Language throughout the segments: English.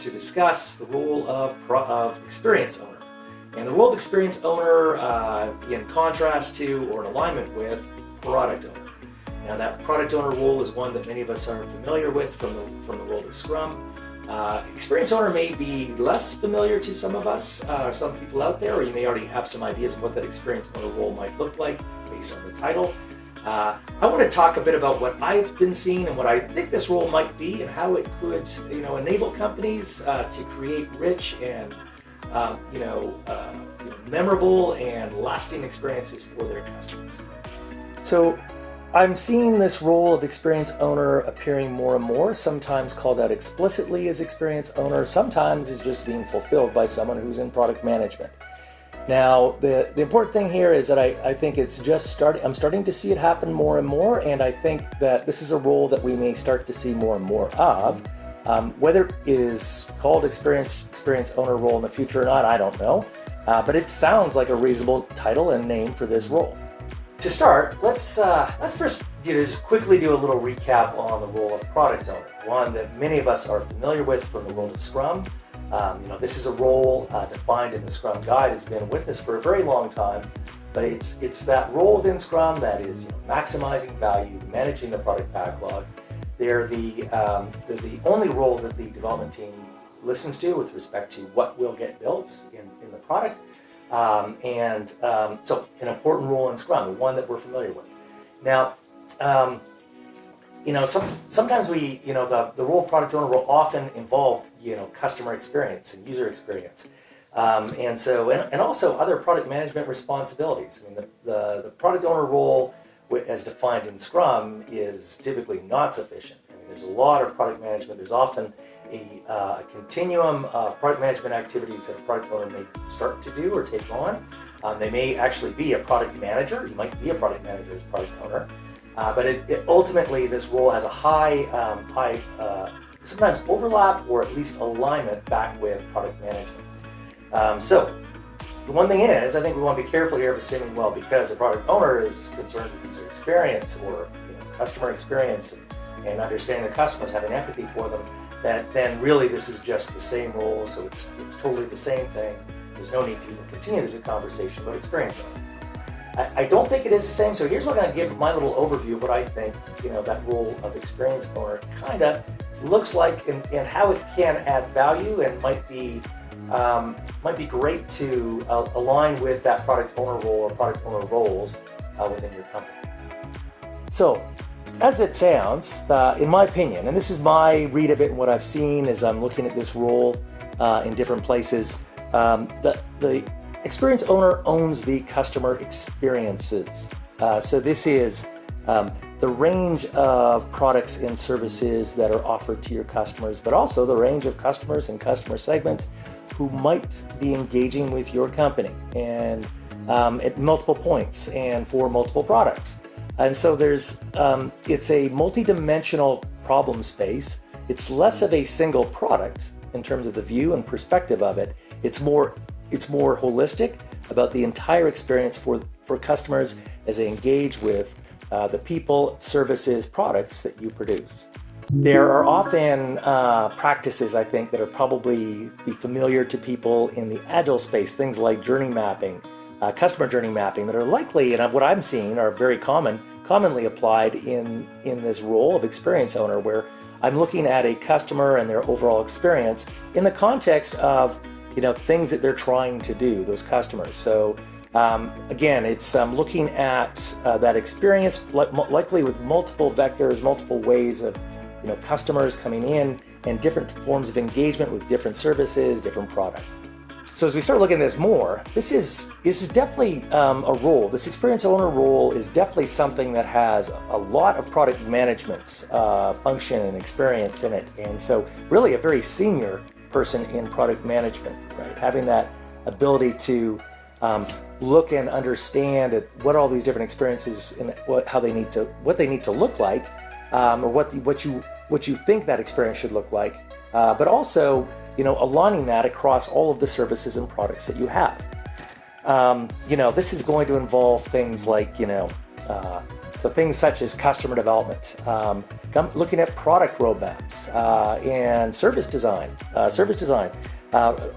to discuss the role of experience owner. And the role of experience owner in contrast to or in alignment with product owner. Now that product owner role is one that many of us are familiar with from the world of Scrum. Experience owner may be less familiar to some of us, or some people out there, or you may already have some ideas of what that experience owner role might look like based on the title. I want to talk a bit about what I've been seeing and what I think this role might be and how it could, enable companies to create rich and, memorable and lasting experiences for their customers. So I'm seeing this role of experience owner appearing more and more, sometimes called out explicitly as experience owner, sometimes is just being fulfilled by someone who's in product management. Now, the important thing here is that I think it's just I'm starting to see it happen more and more, and I think that this is a role that we may start to see more and more of. Whether it is called experience owner role in the future or not, I don't know, but it sounds like a reasonable title and name for this role. To start, let's first just quickly do a little recap on the role of product owner, one that many of us are familiar with from the world of Scrum. This is a role defined in the Scrum Guide. It's been with us for a very long time, but it's that role within Scrum that is maximizing value, managing the product backlog. They're the only role that the development team listens to with respect to what will get built in the product. So an important role in Scrum, one that we're familiar with. Now, sometimes the role of product owner will often involve, customer experience and user experience. And also other product management responsibilities. I mean, the product owner role as defined in Scrum is typically not sufficient. I mean, there's a lot of product management. There's often a continuum of product management activities that a product owner may start to do or take on. They may actually be a product manager. You might be a product manager as a product owner. But ultimately, this role has a high sometimes overlap or at least alignment back with product management. So the one thing is, I think we want to be careful here of assuming, well, because a product owner is concerned with user experience or customer experience and understanding the customers, having empathy for them, that then really this is just the same role, so it's totally the same thing. There's no need to even continue the conversation about experience owner. I don't think it is the same, so here's what I'm going to give my little overview of what I think that role of experience owner kind of looks like and how it can add value and might be great to align with that product owner role or product owner roles within your company. So, as it sounds, in my opinion, and this is my read of it and what I've seen as I'm looking at this role in different places, the experience owner owns the customer experiences. So this is the range of products and services that are offered to your customers, but also the range of customers and customer segments who might be engaging with your company and at multiple points and for multiple products. And so it's a multi-dimensional problem space. It's less of a single product in terms of the view and perspective of it. It's more holistic about the entire experience for customers as they engage with the people, services, products that you produce. There are often practices, I think, that are probably be familiar to people in the agile space, things like journey mapping, customer journey mapping, that are likely, and what I'm seeing, are very commonly applied in this role of experience owner, where I'm looking at a customer and their overall experience in the context of things that they're trying to do, those customers. So again, it's looking at that experience, likely with multiple vectors, multiple ways of customers coming in and different forms of engagement with different services, different products. So as we start looking at this more, this is definitely a role. This experience owner role is definitely something that has a lot of product management function and experience in it. And so really a very senior person in product management, right? Having that ability to look and understand at what all these different experiences and what they need to look like, or what you think that experience should look like, but also aligning that across all of the services and products that you have. This is going to involve things like So things such as customer development, looking at product roadmaps and service design,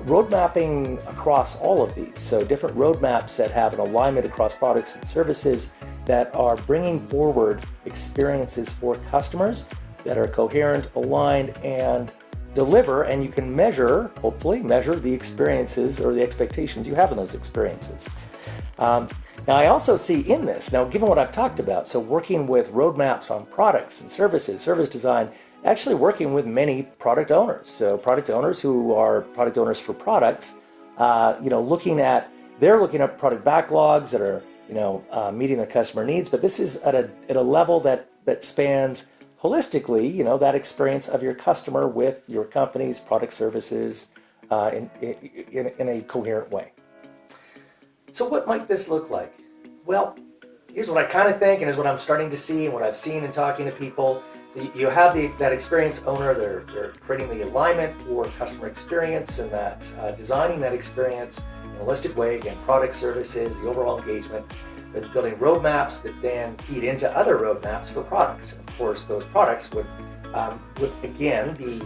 road mapping across all of these. So different roadmaps that have an alignment across products and services that are bringing forward experiences for customers that are coherent, aligned, and deliver, and you can measure, hopefully measure the experiences or the expectations you have in those experiences. Now I also see in this, now given what I've talked about, so working with roadmaps on products and services, service design, actually working with many product owners. So product owners who are product owners for products, looking at product backlogs that are, meeting their customer needs, but this is at a level that spans holistically, that experience of your customer with your company's product services in a coherent way. So what might this look like? Well, here's what I kind of think, and is what I'm starting to see and what I've seen in talking to people. So you have that experience owner, they're creating the alignment for customer experience and that designing that experience in a holistic way, again, product services, the overall engagement. They're building roadmaps that then feed into other roadmaps for products. And of course, those products would again be,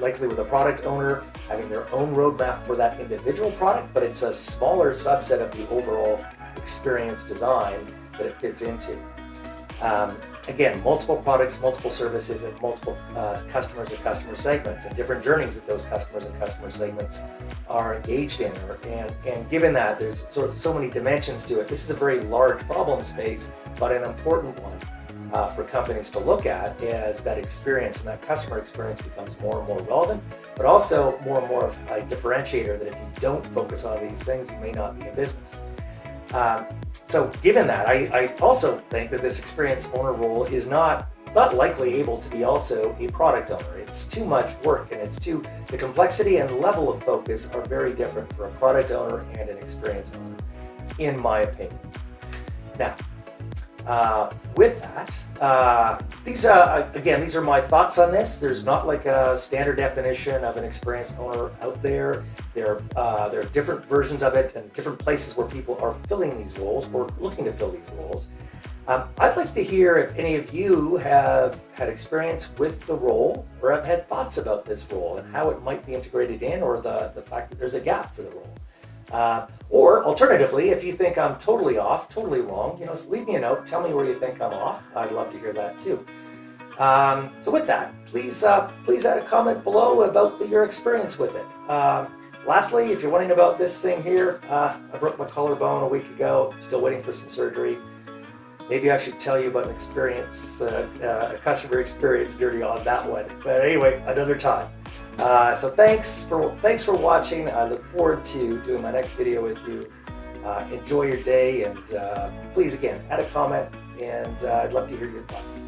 likely with a product owner having their own roadmap for that individual product, but it's a smaller subset of the overall experience design that it fits into. Again, multiple products, multiple services, and multiple customers or customer segments, and different journeys that those customers and customer segments are engaged in. And given that there's so many dimensions to it, this is a very large problem space, but an important one for companies to look at as that experience and that customer experience becomes more and more relevant, but also more and more of a differentiator that if you don't focus on these things, you may not be in business. So given that, I also think that this experience owner role is not likely able to be also a product owner. It's too much work, and the complexity and level of focus are very different for a product owner and an experience owner, in my opinion. Now, with that, these are my thoughts on this. There's not like a standard definition of an experience owner out there. There are different versions of it and different places where people are filling these roles or looking to fill these roles. I'd like to hear if any of you have had experience with the role or have had thoughts about this role and how it might be integrated in, or the fact that there's a gap for the role. Or alternatively, if you think I'm totally off, totally wrong, leave me a note, tell me where you think I'm off. I'd love to hear that too. So with that, please add a comment below about your experience with it. Lastly, if you're wondering about this thing here, I broke my collarbone a week ago, still waiting for some surgery. Maybe I should tell you about an experience, a customer experience journey on that one. But anyway, another time. So thanks for watching. I look forward to doing my next video with you. Enjoy your day, and please again add a comment, and I'd love to hear your thoughts.